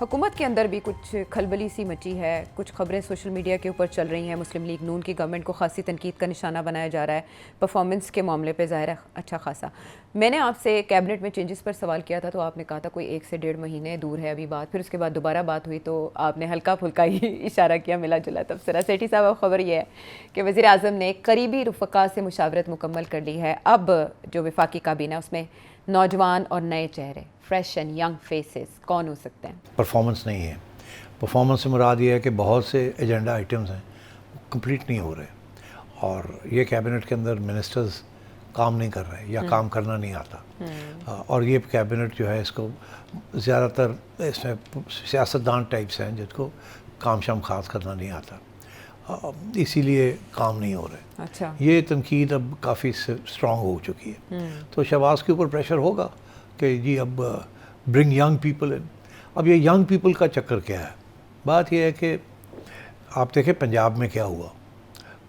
हुकूमत के अंदर भी कुछ खलबली सी मची है, कुछ खबरें सोशल मीडिया के ऊपर चल रही हैं। मुस्लिम लीग नून की गवर्नमेंट को खासी तनकीद का निशाना बनाया जा रहा है परफॉर्मेंस के मामले पे, ज़ाहिर है अच्छा खासा। मैंने आपसे कैबिनेट में चेंजेस पर सवाल किया था तो आपने कहा था कोई 1 से 1.5 महीने दूर है अभी बात, फिर उसके बाद दोबारा बात हुई तो आपने हल्का फुल्का ही इशारा किया, मिला जुला तबसरा। सेठी साहब, अब खबर यह है कि वज़ीर आज़म ने करीबी रफ़क़ा से मुशावरत मुकम्मल कर ली है। अब जो वफाकी काबीना है उसमें नौजवान और नए चेहरे, फ्रेश एंड यंग फेसेस कौन हो सकते हैं? परफॉर्मेंस नहीं है। परफॉर्मेंस से मुराद ये है कि बहुत से एजेंडा आइटम्स हैं कंप्लीट नहीं हो रहे और ये कैबिनेट के अंदर मिनिस्टर्स काम नहीं कर रहे या काम करना नहीं आता। और ये कैबिनेट जो है इसको ज़्यादातर इसमें सियासतदान टाइप्स हैं जिसको काम शाम खास करना नहीं आता, इसीलिए काम नहीं हो रहे। अच्छा, ये तनकीद अब काफ़ी स्ट्रॉन्ग हो चुकी है। तो शहबाज के ऊपर प्रेशर होगा कि जी अब ब्रिंग यंग पीपल इन। अब ये यंग पीपल का चक्कर क्या है? बात यह है कि आप देखें पंजाब में क्या हुआ।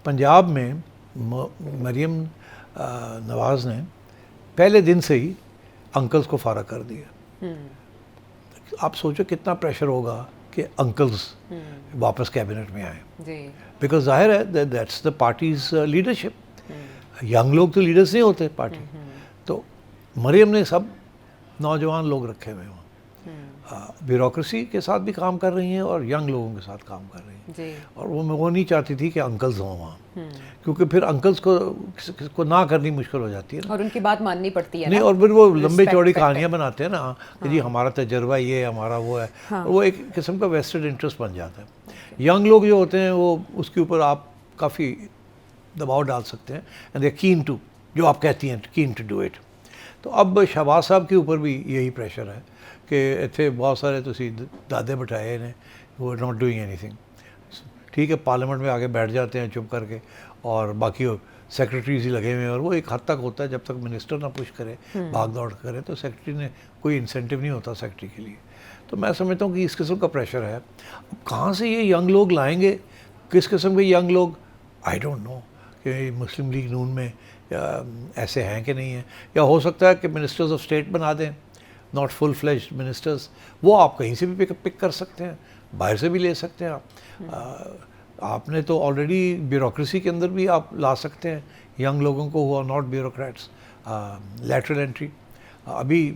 पंजाब में मरीम नवाज़ ने पहले दिन से ही अंकल्स को फारग कर दिया। आप सोचो कितना प्रेशर होगा कि अंकल्स वापस कैबिनेट में आए, बिकॉज जाहिर है that's the parties leadership. Young लोग तो लीडर्स नहीं होते पार्टी। तो मरीम ने सब नौजवान लोग रखे हुए हैं, ब्यूरोक्रेसी के साथ भी काम कर रही हैं और यंग लोगों के साथ काम कर रही हैं। और वो नहीं चाहती थी कि अंकल्स हों वहाँ, क्योंकि फिर अंकल्स को ना करनी मुश्किल हो जाती है ना, और उनकी बात माननी पड़ती है नहीं। और फिर वो लंबे चौड़ी कहानियाँ बनाते हैं ना कि जी हमारा तजर्बा ये हमारा वो है, वो एक किस्म का वेस्टेड इंटरेस्ट बन जाता है। यंग लोग जो होते हैं वो उसके ऊपर आप काफ़ी दबाव डाल सकते हैं एंड दे कीन टू, जो आप कहती हैं कीन टू डू इट। तो अब शहबाज साहब के ऊपर भी यही प्रेशर है कि इतने बहुत सारे तुसी दादे बिठाए ने, वो नॉट डूइंग एनीथिंग। ठीक है, पार्लियामेंट में आके बैठ जाते हैं चुप करके और बाकी सेक्रेटरीज ही लगे हुए हैं, और वो एक हद तक होता है जब तक मिनिस्टर ना पुश करे, भाग दौड़ करे, तो सेक्रेटरी ने कोई इंसेंटिव नहीं होता सेक्रेटरी के लिए। तो मैं समझता हूँ कि इस किस्म का प्रेशर है। अब कहाँ से ये यंग लोग लाएंगे, किस किस्म के यंग लोग, आई डोंट नो कि मुस्लिम लीग नून में ऐसे हैं कि नहीं हैं। या हो सकता है कि मिनिस्टर्स ऑफ स्टेट बना दें, नॉट फुल फ्लेज्ड मिनिस्टर्स। वो आप कहीं से भी पिक कर सकते हैं, बाहर से भी ले सकते हैं आप। आपने तो ऑलरेडी ब्यूरोक्रेसी के अंदर भी आप ला सकते हैं यंग लोगों को, हुआ नॉट ब्यूरोक्रेट्स, लैटरल एंट्री। अभी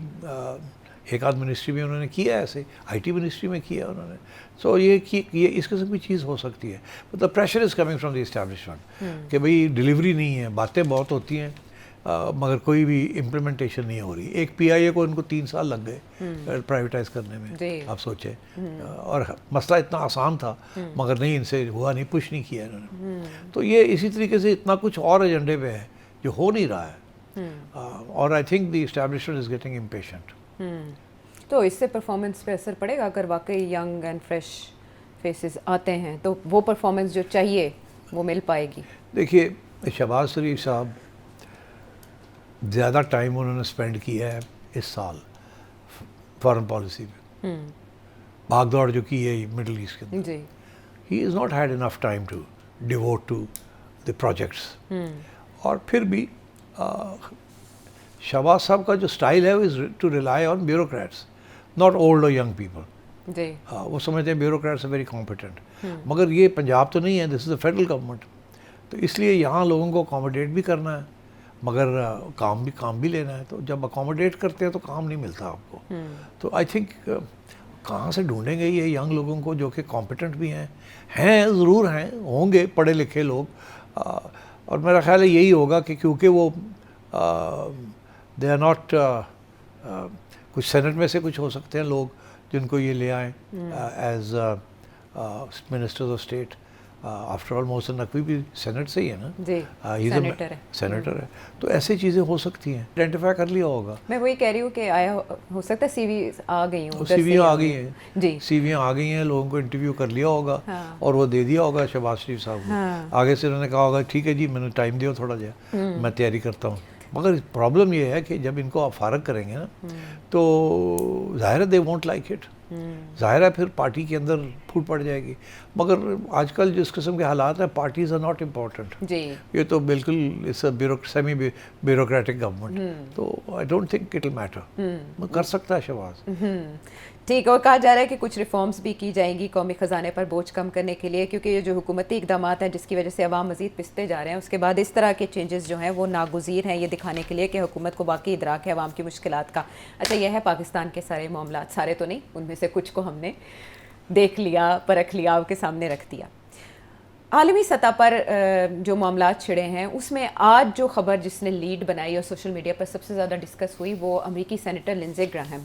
एक आध मिनिस्ट्री में उन्होंने किया ऐसे, आईटी मिनिस्ट्री में किया उन्होंने। सो ये इस किस्म की चीज़ हो सकती है। मतलब pressure is coming from the establishment कि भाई डिलीवरी नहीं है, बातें बहुत होती हैं मगर कोई भी इम्प्लीमेंटेशन नहीं हो रही। एक पीआईए को इनको 3 साल लग गए प्राइवेटाइज करने में, आप सोचे। और मसला इतना आसान था मगर नहीं, इनसे हुआ नहीं, पुश नहीं किया इन्होंने। तो ये इसी तरीके से इतना कुछ और एजेंडे पे है जो हो नहीं रहा है। और I think the establishment is getting impatient. तो इससे परफॉर्मेंस पे असर पड़ेगा अगर वाकई यंग एंड फ्रेश फेसेस आते हैं, तो वो परफॉर्मेंस जो चाहिए वो मिल पाएगी? देखिए, शहबाज शरीफ साहब ज़्यादा टाइम उन्होंने स्पेंड किया है इस साल फॉरेन पॉलिसी में, भाग दौड़ जो की है मिडल ईस्ट के अंदर। He is not had enough time to devote to the projects. और फिर भी शहबाज साहब का जो स्टाइल है वो is to rely on bureaucrats, not old और यंग पीपल। वो समझते हैं ब्यूरोक्रेट्स आर वेरी कॉम्पिटेंट, मगर ये पंजाब तो नहीं है, this is the federal government. तो इसलिए यहाँ लोगों को अकोमोडेट भी करना है मगर काम भी लेना है। तो जब अकोमोडेट करते हैं तो काम नहीं मिलता आपको। तो आई थिंक कहाँ से ढूंढेंगे ये यंग लोगों को जो कि कॉम्पिटेंट भी हैं ज़रूर हैं, होंगे पढ़े लिखे लोग। और मेरा ख्याल है यही होगा कि क्योंकि वो दे आर नॉट, कुछ सेनेट में से कुछ हो सकते हैं लोग जिनको ये ले आएँ as ministers of state. After all Mohsin Naqvi भी सेनेट से ही है ना जी, सेनेटर है। तो ऐसी चीज़ें हो सकती हैं, आइडेंटिफाई कर लिया होगा। मैं वही कह रही हूँ कि आया हो सकता है सीवी आ गई हो, सीवियाँ आ गई हैं जी, सीवियाँ आ गई हैं, लोगों को इंटरव्यू कर लिया होगा। और वो दे दिया होगा शहबाज शरीफ साहब को। आगे से उन्होंने कहा होगा ठीक है जी, मैंने टाइम दिया थोड़ा जा, मैं तैयारी करता हूँ। मगर प्रॉब्लम ये है कि जब इनको आप फारग करेंगे ना तो ज़ाहिर है दे वोंट लाइक इट, ज़ाहिर है फिर पार्टी के अंदर फूट पड़ जाएगी। मगर आजकल जिस किस्म के हालात हैं, पार्टीज़ आर नॉट इम्पॉर्टेंट जी, ये तो बिल्कुल इस सेमी ब्यूरोक्रेटिक गवर्नमेंट। तो I don't think it will matter. कर सकता है शहबाज। ठीक है, और कहा जा रहा है कि कुछ रिफॉर्म्स भी की जाएंगी कौमी ख़जाने पर बोझ कम करने के लिए, क्योंकि ये जो हुकूमती इकदाम हैं जिसकी वजह से अवाम मज़ीद पिसते जा रहे हैं, उसके बाद इस तरह के चेंजेस जो हैं वो नागुज़ीर हैं, ये दिखाने के लिए कि हुकूमत को बाकी इदराक है अवाम की मुश्किलात का। अच्छा, यह है पाकिस्तान के सारे मामलात, सारे तो नहीं, उनमें से कुछ को हमने देख लिया, परख लिया, आपके सामने रख दिया। आलमी सतह पर जो मामलात छिड़े हैं उसमें आज जो ख़बर जिसने लीड बनाई और सोशल मीडिया पर सबसे ज़्यादा डिस्कस हुई वो अमरीकी सेनेटर लिंडसे ग्राहम,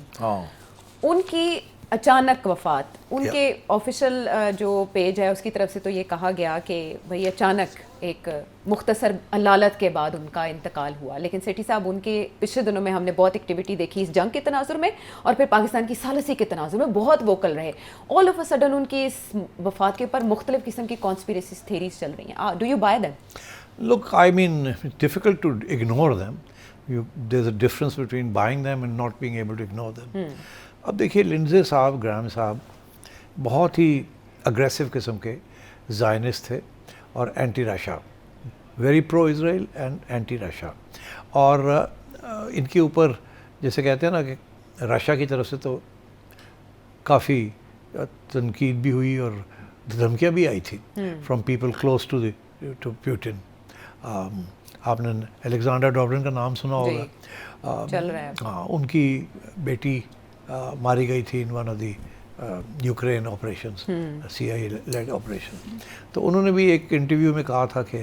उनकी अचानक वफ़ात। उनके ऑफिशियल जो पेज है उसकी तरफ से तो ये कहा गया कि भाई अचानक एक मुख्तसर अलालत के बाद उनका इंतकाल हुआ, लेकिन सेठी साहब उनके पिछले दिनों में हमने बहुत एक्टिविटी देखी इस जंग के तनाजुर में और फिर पाकिस्तान की सालसी के तनाजुर में, बहुत वोकल रहे। ऑल ऑफ अ सडन उनकी इस वफ़ात के ऊपर मुख्तलिफ किस्म की कॉन्स्पिरेसी थेरीज चल रही हैं। Do you buy them? Look, I mean, it's difficult to ignore them. There's a difference between buying them and not being able to ignore them. अब देखिए, लिंडसे साहब, ग्राहम साहब बहुत ही अग्रेसिव किस्म के ज़ायनिस्ट थे और anti Russia, very pro Israel and anti Russia. और इनके ऊपर जैसे कहते हैं ना कि रशिया की तरफ से तो काफ़ी तनकीद भी हुई और धमकियाँ भी आई थी from people close to Putin. आपने अलेक्जेंडर डोब्रिन का नाम सुना होगा, चल रहा है। हाँ, उनकी बेटी मारी गई थी in one of the Ukraine operations, CIA led operation. तो उन्होंने भी एक इंटरव्यू में कहा था कि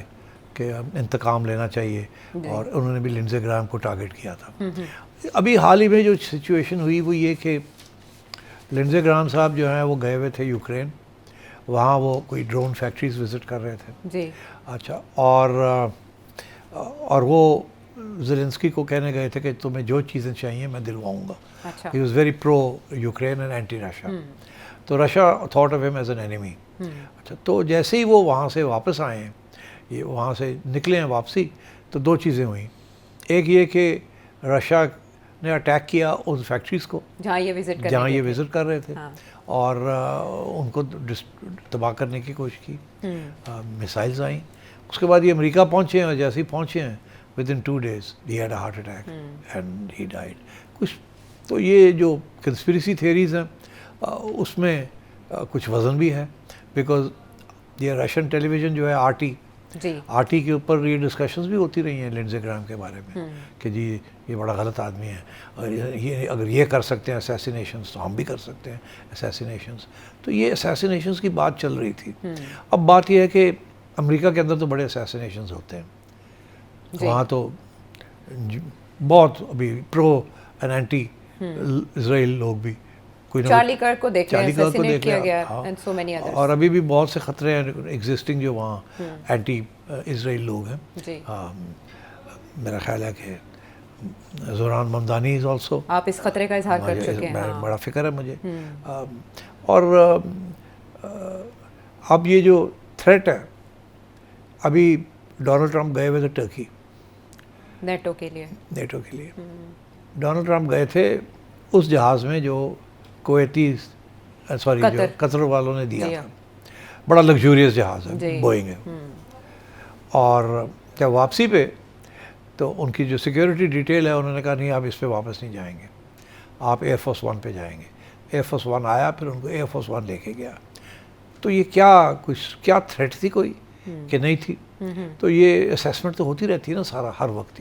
इंतकाम लेना चाहिए और उन्होंने भी लिंडसे ग्राहम को टारगेट किया था। अभी हाल ही में जो सिचुएशन हुई वो ये कि लिंडसे ग्राहम साहब जो हैं वो गए हुए थे यूक्रेन, वहाँ वो कोई ड्रोन फैक्ट्रीज विज़िट कर रहे थे जी। अच्छा, और वो ज़ेलेंस्की को कहने गए थे कि तुम्हें जो चीज़ें चाहिए मैं दिलवाऊंगा। अच्छा। He was very pro Ukraine and anti Russia. तो Russia thought of him as an enemy. अच्छा, तो जैसे ही वो वहाँ से वापस आए हैं, ये वहाँ से निकले हैं वापसी, तो दो चीज़ें हुई। एक ये कि रशिया ने अटैक किया उस फैक्ट्रीज़ को जहाँ ये विज़िट कर रहे थे। हाँ। और उनको तबाह करने की कोशिश की, मिसाइल्स आई। उसके बाद ये अमेरिका पहुँचे हैं और जैसे ही पहुँचे हैं within 2 days he had a heart attack and he died। कुछ तो ये जो कंस्पिरेसी थेरीज हैं उसमें कुछ वज़न भी है, बिकॉज ये रशियन टेलीविज़न जो है RT के ऊपर ये डिस्कशंस भी होती रही हैं लिंडसे ग्राहम के बारे में कि जी ये बड़ा गलत आदमी है और ये अगर ये कर सकते हैं असैसिनेशंस तो हम भी कर सकते हैं असैसिनेशंस। तो ये असैसिनेशंस की बात चल रही थी। अब बात यह है कि अमेरिका के अंदर तो बड़े असैसिनेशंस होते हैं, वहाँ तो बहुत अभी प्रो एंड एंटी इजराइल लोग भी, कोई चार्ली कर्क को देख किया गया एंड सो मेनी अदर्स। और अभी भी बहुत से खतरे हैं एग्जिस्टिंग जो वहाँ एंटी इजराइल लोग हैं। मेरा ख्याल है कि ज़ोरान ममदानी इज़ ऑल्सो, आप इस खतरे का इजहार कर चुके हैं। बड़ा फिक्र है मुझे। और अब ये जो थ्रेट है, अभी डोनाल्ड ट्रंप गए हुए थे टर्की नेटो के लिए। डोनाल्ड ट्रंप गए थे उस जहाज़ में जो जो कतर वालों ने दिया था, बड़ा लग्जूरियस जहाज़ है, बोइंग है। और जब वापसी पे तो उनकी जो सिक्योरिटी डिटेल है उन्होंने कहा नहीं आप इस पे वापस नहीं जाएंगे, आप एयरफोर्स 1 पे जाएंगे। एयरफोर्स 1 आया, फिर उनको एयरफोर्स 1 लेके गया। तो ये क्या थ्रेट थी कोई कि नहीं थी? तो ये असेसमेंट तो होती रहती है ना सारा हर वक्त ही।